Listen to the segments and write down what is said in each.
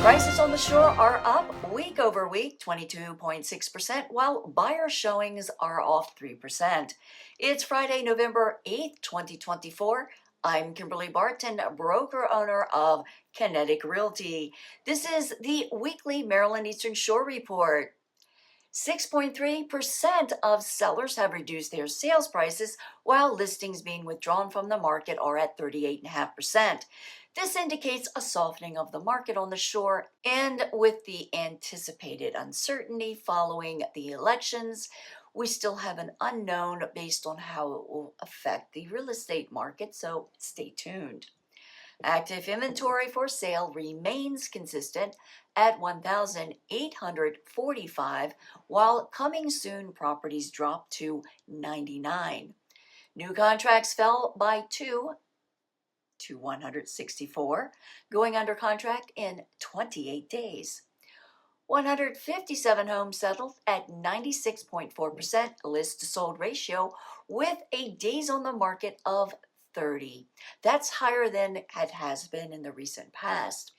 Prices on the shore are up week over week, 22.6%, while buyer showings are off 3%. It's Friday, November 8th, 2024. I'm Kimberly Barton, broker owner of Kinetic Realty. This is the weekly Maryland Eastern Shore Report. 6.3% of sellers have reduced their sales prices, while listings being withdrawn from the market are at 38.5%. This indicates a softening of the market on the shore, and with the anticipated uncertainty following the elections, we still have an unknown based on how it will affect the real estate market, so stay tuned. Active inventory for sale remains consistent at 1,845, while coming soon properties dropped to 99. New contracts fell by 2 to 164, going under contract in 28 days. 157 homes settled at 96.4% list-to-sold ratio with a days on the market of 30. That's higher than it has been in the recent past.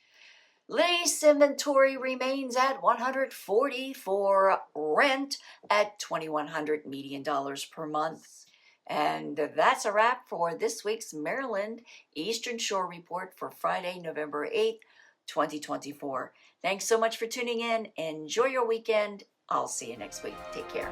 Lease inventory remains at 140 for rent at $2,100 median per month. And that's a wrap for this week's Maryland Eastern Shore Report for Friday, November 8th, 2024. Thanks so much for tuning in. Enjoy your weekend. I'll see you next week. Take care.